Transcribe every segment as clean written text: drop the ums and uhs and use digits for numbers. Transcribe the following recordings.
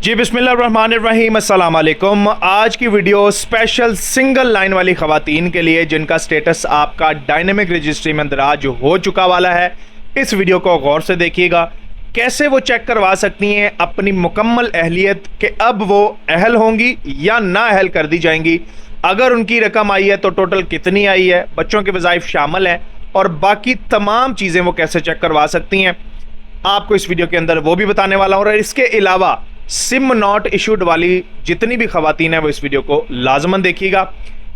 जी बिस्मिल्लाहिर्रहमानिर्रहीम, अस्सलाम वालेकुम। आज की वीडियो स्पेशल सिंगल लाइन वाली ख़वातीन के लिए जिनका स्टेटस आपका डायनेमिक रजिस्ट्री में दराज हो चुका वाला है। इस वीडियो को गौर से देखिएगा, कैसे वो चेक करवा सकती हैं अपनी मुकम्मल अहलियत कि अब वो अहल होंगी या ना अहल कर दी जाएंगी। अगर उनकी रकम आई है तो टोटल कितनी आई है, बच्चों के वज़ाइफ शामिल हैं और बाकी तमाम चीज़ें वो कैसे चेक करवा सकती हैं, आपको इस वीडियो के अंदर वो भी बताने वाला हूँ। और इसके अलावा सिम नॉट इशूड वाली जितनी भी खवातीन हैं वो इस वीडियो को लाजमन देखिएगा।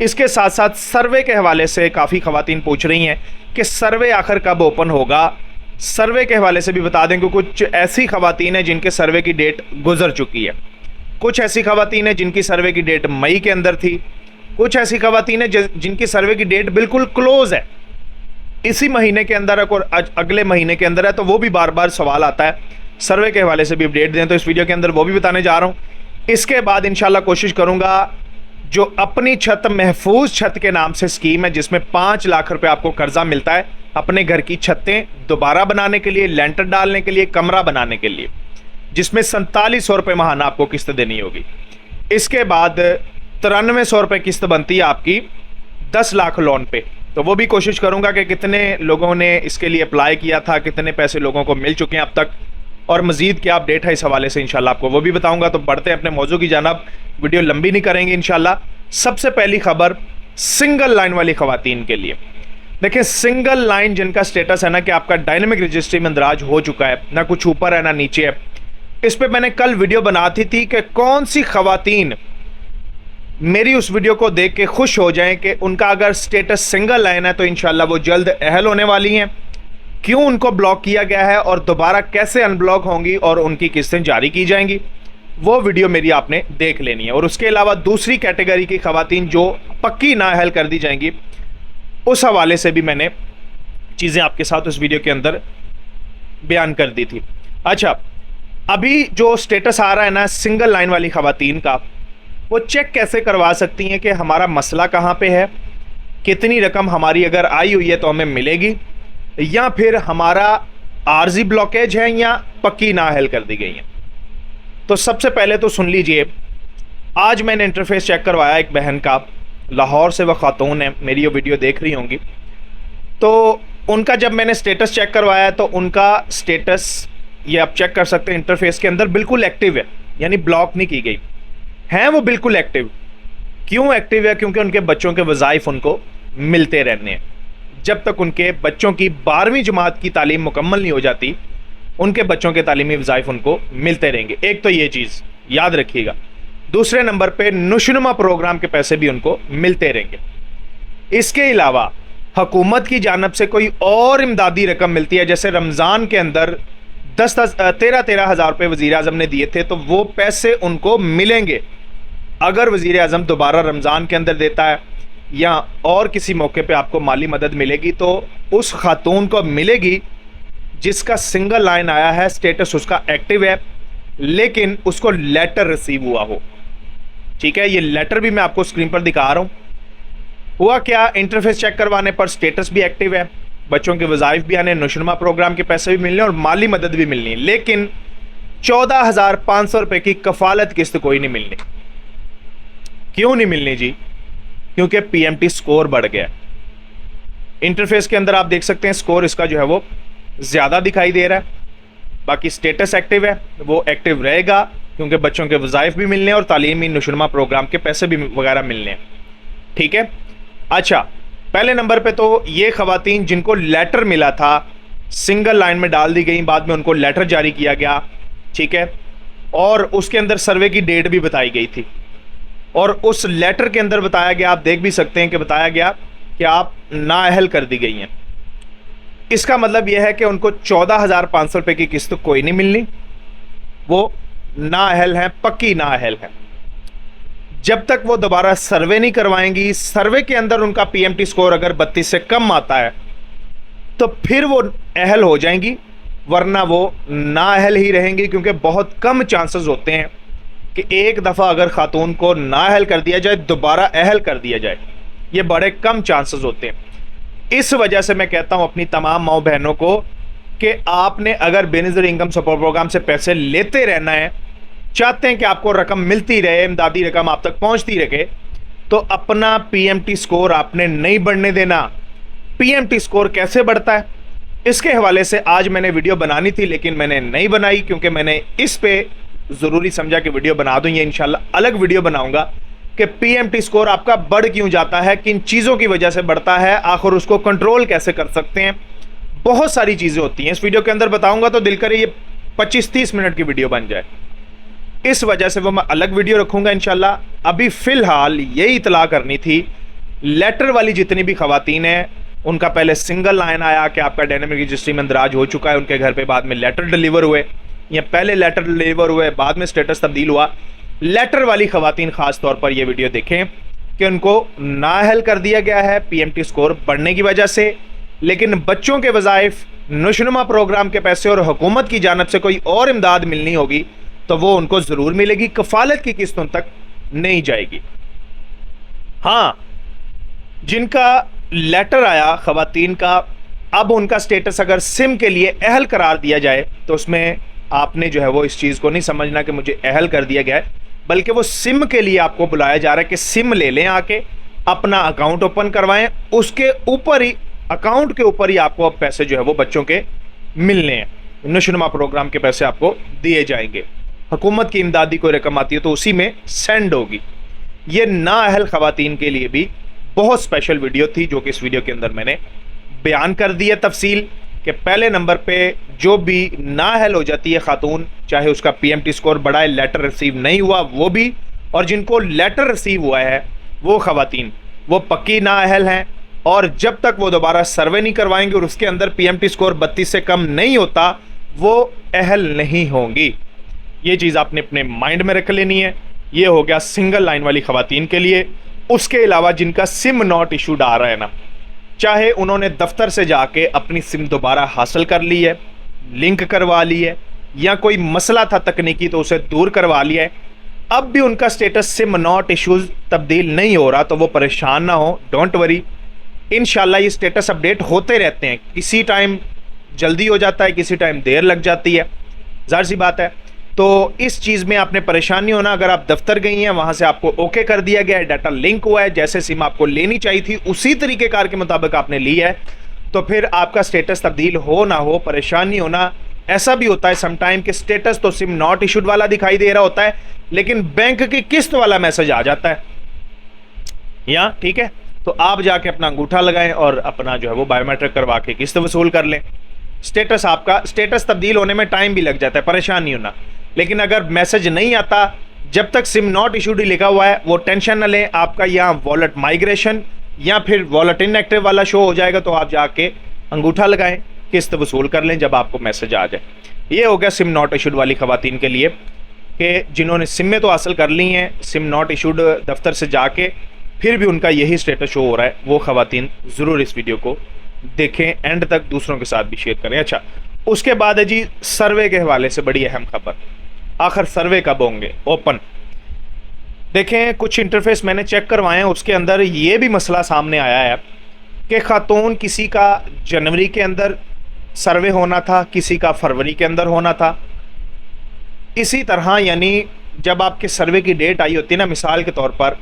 इसके साथ साथ सर्वे के हवाले से काफ़ी खवातीन पूछ रही हैं कि सर्वे आखिर कब ओपन होगा। सर्वे के हवाले से भी बता दें कि कुछ ऐसी खवातीन हैं जिनके सर्वे की डेट गुजर चुकी है, कुछ ऐसी खवातीन हैं जिनकी सर्वे की डेट मई के अंदर थी, कुछ ऐसी खवातीन हैं जिनकी सर्वे की डेट बिल्कुल क्लोज है, इसी महीने के अंदर और अगले महीने के अंदर है। तो वो भी बार बार सवाल आता है, सर्वे के हवाले से भी अपडेट दें, तो इस वीडियो के अंदर वो भी बताने जा रहा हूँ। इसके बाद इंशाल्लाह कोशिश करूँगा जो अपनी छत महफूज छत के नाम से स्कीम है जिसमें 5 लाख रुपए आपको कर्जा मिलता है अपने घर की छतें दोबारा बनाने के लिए, लेंटर डालने के लिए, कमरा बनाने के लिए, जिसमें 4700 रुपये महाना आपको किस्त देनी होगी। इसके बाद 9300 रुपये किस्त बनती है आपकी 10 लाख लोन पे। तो वो भी कोशिश करूंगा कि कितने लोगों ने इसके लिए अप्लाई किया था, कितने पैसे लोगों को मिल चुके हैं अब तक, और मजीद क्या अपडेट है इस हवाले से इंशाल्लाह आपको वो भी बताऊंगा। तो बढ़ते हैं अपने मौजू की जानब, वीडियो लंबी नहीं करेंगे इंशाल्लाह। सबसे पहली खबर सिंगल लाइन वाली खवातीन के लिए। देखिए, सिंगल लाइन जिनका स्टेटस है ना कि आपका डायनेमिक रजिस्ट्री में इंदराज हो चुका है, ना कुछ ऊपर है ना नीचे है, इस पर मैंने कल वीडियो बनाती थी कि कौन सी खवातीन मेरी उस वीडियो को देख के खुश हो जाएं कि उनका अगर स्टेटस सिंगल लाइन है तो इंशाल्लाह वो जल्द अहल होने वाली हैं, क्यों उनको ब्लॉक किया गया है और दोबारा कैसे अनब्लॉक होंगी और उनकी किस्तें जारी की जाएंगी, वो वीडियो मेरी आपने देख लेनी है। और उसके अलावा दूसरी कैटेगरी की खवातीन जो पक्की ना अहल कर दी जाएंगी, उस हवाले से भी मैंने चीज़ें आपके साथ उस वीडियो के अंदर बयान कर दी थी। अच्छा, अभी जो स्टेटस आ रहा है ना सिंगल लाइन वाली खवातीन का, वो चेक कैसे करवा सकती हैं कि हमारा मसला कहाँ पे है, कितनी रकम हमारी अगर आई हुई है तो हमें मिलेगी, या फिर हमारा आर्जी ब्लॉकेज है या पक्की नाअहल कर दी गई है। तो सबसे पहले तो सुन लीजिए, आज मैंने इंटरफेस चेक करवाया एक बहन का, लाहौर से वह खातून है, मेरी ये वीडियो देख रही होंगी। तो उनका जब मैंने स्टेटस चेक करवाया तो उनका स्टेटस ये आप चेक कर सकते हैं इंटरफेस के अंदर, बिल्कुल एक्टिव है, यानी ब्लॉक नहीं की गई हैं, वो बिल्कुल एक्टिव। क्यों एक्टिव है? क्योंकि उनके बच्चों के वज़ाइफ उनको मिलते रहने हैं। जब तक उनके बच्चों की 12वीं जमात की तालीम मुकम्मल नहीं हो जाती, उनके बच्चों के तालीमी वज़ाइफ उनको मिलते रहेंगे। एक तो ये चीज़ याद रखिएगा। दूसरे नंबर पे नुशनुमा प्रोग्राम के पैसे भी उनको मिलते रहेंगे। इसके अलावा हुकूमत की जानब से कोई और इमदादी रकम मिलती है, जैसे रमज़ान के अंदर 13 हज़ार रुपये वज़ीर आज़म ने दिए थे, तो वो पैसे उनको मिलेंगे। अगर वज़ीर आज़म दोबारा रमज़ान के अंदर देता है या और किसी मौके पे आपको माली मदद मिलेगी तो उस खातून को मिलेगी जिसका सिंगल लाइन आया है, स्टेटस उसका एक्टिव है, लेकिन उसको लेटर रिसीव हुआ हो। ठीक है, ये लेटर भी मैं आपको स्क्रीन पर दिखा रहा हूँ। हुआ क्या, इंटरफेस चेक करवाने पर स्टेटस भी एक्टिव है, बच्चों के वज़ाइफ भी आने, नुशनुमा प्रोग्राम के पैसे भी मिलने और माली मदद भी मिलनी है, लेकिन 14,500 रुपये की कफालत किस्त कोई नहीं मिलनी। क्यों नहीं मिलनी जी? क्योंकि पीएमटी स्कोर बढ़ गया। इंटरफेस के अंदर आप देख सकते हैं स्कोर इसका जो है वो ज़्यादा दिखाई दे रहा है, बाकी स्टेटस एक्टिव है, वो एक्टिव रहेगा क्योंकि बच्चों के वज़ाइफ भी मिलने और तालीमी नुशनुमा प्रोग्राम के पैसे भी वगैरह मिलने हैं। ठीक है, अच्छा, पहले नंबर पे तो ये खवातीन जिनको लेटर मिला था सिंगल लाइन में डाल दी गई, बाद में उनको लेटर जारी किया गया। ठीक है, और उसके अंदर सर्वे की डेट भी बताई गई थी, और उस लेटर के अंदर बताया गया, आप देख भी सकते हैं कि बताया गया कि आप नाअहल कर दी गई हैं। इसका मतलब यह है कि उनको 14,500 रुपये की किस्त कोई नहीं मिलनी, वो नाअहल हैं, पक्की नाअहल हैं। जब तक वो दोबारा सर्वे नहीं करवाएंगी, सर्वे के अंदर उनका पीएमटी स्कोर अगर 32 से कम आता है तो फिर वो अहल हो जाएंगी, वरना वो नाअहल ही रहेंगी, क्योंकि बहुत कम चांसेस होते हैं कि एक दफ़ा अगर खातून को नाअहल कर दिया जाए दोबारा अहल कर दिया जाए, ये बड़े कम चांसेस होते हैं। इस वजह से मैं कहता हूँ अपनी तमाम माँ बहनों को कि आपने अगर बेनिफिशियरी इनकम सपोर्ट प्रोग्राम से पैसे लेते रहना है चाहते हैं कि आपको रकम मिलती रहे, इमदादी रकम आप तक पहुंचती रहे, तो अपना पीएमटी स्कोर आपने नहीं बढ़ने देना। पीएमटी स्कोर कैसे बढ़ता है, इसके हवाले से आज मैंने वीडियो बनानी थी, लेकिन मैंने नहीं बनाई क्योंकि मैंने इस पे ज़रूरी समझा कि वीडियो बना दूं। ये इंशाल्लाह अलग वीडियो बनाऊंगा कि पीएमटी स्कोर आपका बढ़ क्यों जाता है, किन चीज़ों की वजह से बढ़ता है, आखिर उसको कंट्रोल कैसे कर सकते हैं। बहुत सारी चीज़ें होती हैं, इस वीडियो के अंदर बताऊंगा तो दिल करे ये 25-30 मिनट की वीडियो बन जाए। इस वजह से वो मैं अलग वीडियो रखूंगा इंशाल्लाह। अभी फ़िलहाल यही इतला करनी थी, लेटर वाली जितनी भी ख़वातीन हैं उनका पहले सिंगल लाइन आया कि आपका डायनेमिक रजिस्ट्री में इंदराज हो चुका है उनके घर पे, बाद में लेटर डिलीवर हुए, या पहले लेटर डिलीवर हुए बाद में स्टेटस तब्दील हुआ। लेटर वाली ख़वातीन ख़ास तौर पर यह वीडियो देखें कि उनको नाअहल कर दिया गया है पीएमटी स्कोर बढ़ने की वजह से, लेकिन बच्चों के वज़ाइफ, नशोनुमा प्रोग्राम के पैसे और हुकूमत की जानब से कोई और इमदाद मिलनी होगी तो वो उनको ज़रूर मिलेगी, कफ़ालत की किस्त उन तक नहीं जाएगी। हाँ, जिनका लेटर आया ख़वातीन का, अब उनका स्टेटस अगर सिम के लिए अहल करार दिया जाए तो उसमें आपने जो है वो इस चीज़ को नहीं समझना कि मुझे अहल कर दिया गया है, बल्कि वो सिम के लिए आपको बुलाया जा रहा है कि सिम ले लें, आके अपना अकाउंट ओपन करवाएं, उसके ऊपर ही, अकाउंट के ऊपर ही आपको अब पैसे जो है वो बच्चों के मिलने हैं। नशोनुमा प्रोग्राम के पैसे आपको दिए जाएंगे, हुकूमत की इमदादी कोई रकम आती है तो उसी में सेंड होगी। ये नाअहल ख़वातीन के लिए भी बहुत स्पेशल वीडियो थी जो कि इस वीडियो के अंदर मैंने बयान कर दी है तफसील कि पहले नंबर पे जो भी नाअहल हो जाती है खातून, चाहे उसका पीएमटी स्कोर बढ़ा है, लेटर रिसीव नहीं हुआ वो भी, और जिनको लेटर रिसीव हुआ है वो ख़वातीन वो पक्की नाअहल हैं, और जब तक वो दोबारा सर्वे नहीं करवाएंगे और उसके अंदर पीएमटी स्कोर 32 से कम नहीं होता वो अहल नहीं होंगी। ये चीज़ आपने अपने माइंड में रख लेनी है। ये हो गया सिंगल लाइन वाली ख़वातीन के लिए। उसके अलावा जिनका सिम नॉट इशूड आ रहा है ना, चाहे उन्होंने दफ्तर से जाके अपनी सिम दोबारा हासिल कर ली है, लिंक करवा ली है, या कोई मसला था तकनीकी तो उसे दूर करवा लिया है, अब भी उनका स्टेटस सिम नॉट इशूज़ तब्दील नहीं हो रहा तो वो परेशान ना हो, डोंट वरी। इंशाल्लाह ये स्टेटस अपडेट होते रहते हैं, किसी टाइम जल्दी हो जाता है, किसी टाइम देर लग जाती है, ज़ाहिर सी बात है। तो इस चीज़ में आपने परेशानी होना, अगर आप दफ्तर गई हैं वहाँ से आपको ओके कर दिया गया है, डाटा लिंक हुआ है, जैसे सिम आपको लेनी चाहिए थी उसी तरीके कार के मुताबिक आपने ली है, तो फिर आपका स्टेटस तब्दील हो ना हो, परेशानी होना। ऐसा भी होता है समटाइम कि स्टेटस तो सिम नॉट इशूड वाला दिखाई दे रहा होता है लेकिन बैंक की किस्त वाला मैसेज आ जाता है, या ठीक है, तो आप जाके अपना अंगूठा लगाएं और अपना जो है वो बायोमेट्रिक करवा के किस्त वसूल कर लें। स्टेटस आपका, स्टेटस तब्दील होने में टाइम भी लग जाता है, परेशान नहीं होना। लेकिन अगर मैसेज नहीं आता, जब तक सिम नॉट इशूड ही लिखा हुआ है वो टेंशन न लें, आपका यहाँ वॉलेट माइग्रेशन या फिर वॉलेट इनएक्टिव वाला शो हो जाएगा, तो आप जाके अंगूठा लगाएं, किस्त वसूल कर लें जब आपको मैसेज आ जाए। ये हो गया सिम नॉट इशूड वाली ख़वातीन के लिए कि जिन्होंने सिमें तो हासिल कर ली हैं, सिम नॉट इशूड दफ्तर से जाके फिर भी उनका यही स्टेटस शो हो रहा है, वो ख़वातीन ज़रूर इस वीडियो को देखें, एंड तक दूसरों के साथ भी शेयर करें। अच्छा, उसके बाद है जी सर्वे के हवाले से बड़ी अहम खबर, आखिर सर्वे कब होंगे ओपन। देखें, कुछ इंटरफेस मैंने चेक करवाए हैं, उसके अंदर ये भी मसला सामने आया है कि खातून किसी का जनवरी के अंदर सर्वे होना था, किसी का फरवरी के अंदर होना था। इसी तरह यानी जब आपके सर्वे की डेट आई होती है ना, मिसाल के तौर पर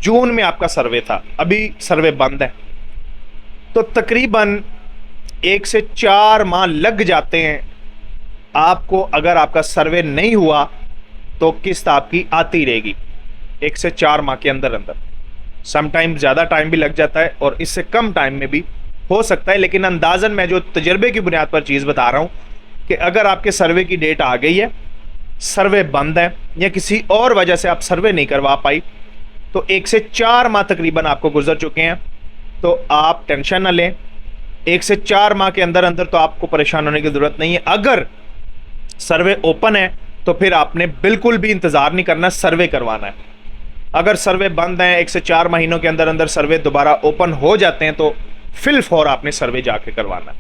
जून में आपका सर्वे था, अभी सर्वे बंद है, तो तकरीबन 1 से 4 माह लग जाते हैं आपको। अगर आपका सर्वे नहीं हुआ तो किस्त आपकी आती रहेगी 1 से 4 माह के अंदर अंदर। समटाइम ज़्यादा टाइम भी लग जाता है और इससे कम टाइम में भी हो सकता है, लेकिन अंदाज़न मैं जो तजर्बे की बुनियाद पर चीज़ बता रहा हूँ कि अगर आपके सर्वे की डेट आ गई है, सर्वे बंद है या किसी और वजह से आप सर्वे नहीं करवा पाई, तो 1 से 4 माह तकरीबन आपको गुजर चुके हैं, तो आप टेंशन ना लें। 1 से 4 माह के अंदर अंदर तो आपको परेशान होने की ज़रूरत नहीं है। अगर सर्वे ओपन है तो फिर आपने बिल्कुल भी इंतज़ार नहीं करना, सर्वे करवाना है। अगर सर्वे बंद है, 1 से 4 महीनों के अंदर अंदर सर्वे दोबारा ओपन हो जाते हैं, तो फिल फौर आपने सर्वे जाके करवाना है।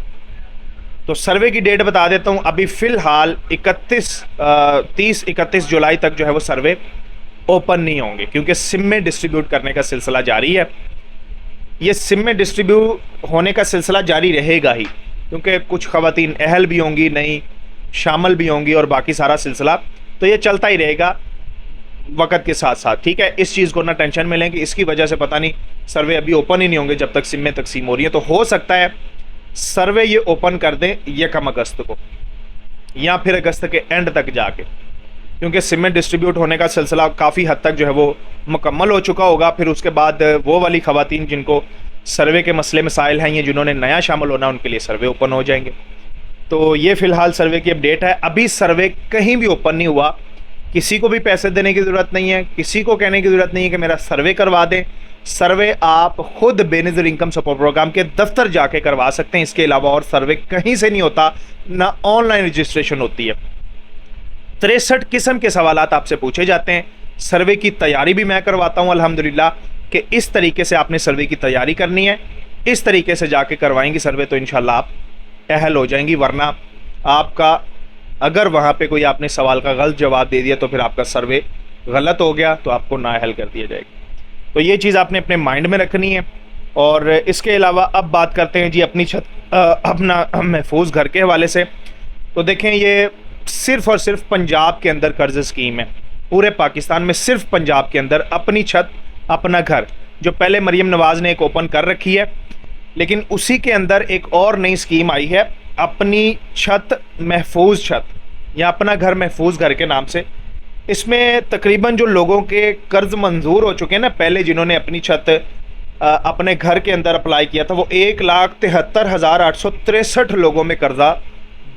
तो सर्वे की डेट बता देता हूँ, अभी फ़िलहाल 30-31 जुलाई तक जो है वो सर्वे ओपन नहीं होंगे, क्योंकि सिम में डिस्ट्रीब्यूट करने का सिलसिला जारी है। ये सिम में डिस्ट्रीब्यूट होने का सिलसिला जारी रहेगा ही, क्योंकि कुछ ख़वातीन अहल भी होंगी, नई शामिल भी होंगी, और बाकी सारा सिलसिला तो ये चलता ही रहेगा वक्त के साथ साथ, ठीक है। इस चीज़ को ना टेंशन में लें कि इसकी वजह से पता नहीं सर्वे अभी ओपन ही नहीं होंगे जब तक सिमें तकसीम हो रही है। तो हो सकता है सर्वे ये ओपन कर दें 1 अगस्त को या फिर अगस्त के एंड तक जाके, क्योंकि सिमें डिस्ट्रीब्यूट होने का सिलसिला काफ़ी हद तक जो है वो मुकम्मल हो चुका होगा। फिर उसके बाद वो वाली ख़वातीन जिनको सर्वे के मसले मसाइल हैं, ये जिन्होंने नया शामिल होना, उनके लिए सर्वे ओपन हो जाएंगे। तो ये फ़िलहाल सर्वे की अपडेट है। अभी सर्वे कहीं भी ओपन नहीं हुआ, किसी को भी पैसे देने की ज़रूरत नहीं है, किसी को कहने की ज़रूरत नहीं है कि मेरा सर्वे करवा दें। सर्वे आप खुद बेनज़ीर इनकम सपोर्ट प्रोग्राम के दफ्तर जाके करवा सकते हैं। इसके अलावा और सर्वे कहीं से नहीं होता, ना ऑनलाइन रजिस्ट्रेशन होती है। 63 किस्म के सवालात आपसे पूछे जाते हैं। सर्वे की तैयारी भी मैं करवाता हूँ अल्हम्दुलिल्लाह, कि इस तरीके से आपने सर्वे की तैयारी करनी है, इस तरीके से जाके करवाएंगी सर्वे तो इंशाल्लाह आप अहल हो जाएंगी। वरना आपका अगर वहाँ पे कोई आपने सवाल का गलत जवाब दे दिया तो फिर आपका सर्वे गलत हो गया तो आपको नाअहल कर दिया जाएगा। तो ये चीज़ आपने अपने माइंड में रखनी है। और इसके अलावा अब बात करते हैं जी अपनी छत अपना महफूज घर के हवाले से। तो देखें, ये सिर्फ़ और सिर्फ पंजाब के अंदर कर्ज स्कीम है, पूरे पाकिस्तान में सिर्फ पंजाब के अंदर अपनी छत अपना घर, जो पहले मरीम नवाज़ ने एक ओपन कर रखी है, लेकिन उसी के अंदर एक और नई स्कीम आई है अपनी छत महफूज छत या अपना घर महफूज घर के नाम से। इसमें तकरीबन जो लोगों के कर्ज मंजूर हो चुके हैं ना, पहले जिन्होंने अपनी छत अपने घर के अंदर अप्लाई किया था, वो 1,73,863 लोगों में कर्जा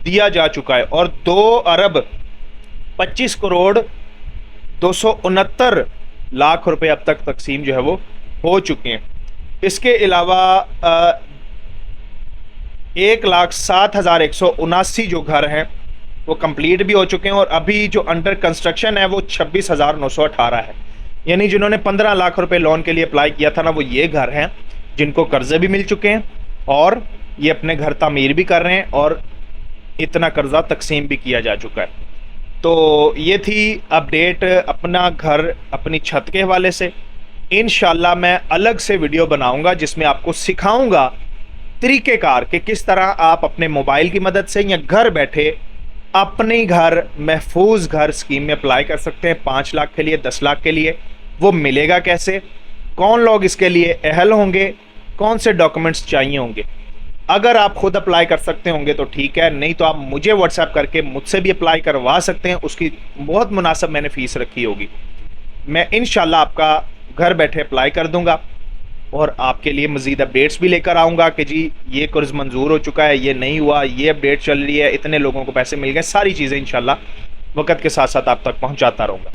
दिया जा चुका है और 2,25,269,00,000 रुपए अब तक तकसीम जो है वो हो चुके हैं। इसके अलावा 1,07,179 जो घर हैं वो कंप्लीट भी हो चुके हैं और अभी जो अंडर कंस्ट्रक्शन है वो 26,918 है। यानी जिन्होंने 15 लाख रुपए लोन के लिए अप्लाई किया था ना, वो ये घर हैं जिनको कर्जे भी मिल चुके हैं और ये अपने घर तामीर भी कर रहे हैं और इतना कर्जा तकसीम भी किया जा चुका है। तो ये थी अपडेट अपना घर अपनी छत के हवाले से। इंशाल्लाह मैं अलग से वीडियो बनाऊंगा जिसमें आपको सिखाऊंगा तरीक़ेकार कि किस तरह आप अपने मोबाइल की मदद से या घर बैठे अपने घर महफूज घर स्कीम में अप्लाई कर सकते हैं। 5 लाख के लिए, 10 लाख के लिए वो मिलेगा कैसे, कौन लोग इसके लिए अहल होंगे, कौन से डॉक्यूमेंट्स चाहिए होंगे। अगर आप खुद अप्लाई कर सकते होंगे तो ठीक है, नहीं तो आप मुझे व्हाट्सएप करके मुझसे भी अप्लाई करवा सकते हैं। उसकी बहुत मुनासिब मैंने फ़ीस रखी होगी। मैं इंशाल्लाह आपका घर बैठे अप्लाई कर दूंगा और आपके लिए मज़ीद अपडेट्स भी लेकर आऊँगा कि जी ये कर्ज मंजूर हो चुका है, ये नहीं हुआ, ये अपडेट चल रही है, इतने लोगों को पैसे मिल गए। सारी चीज़ें इंशाल्लाह वक्त के साथ साथ आप तक पहुँचाता रहूँगा।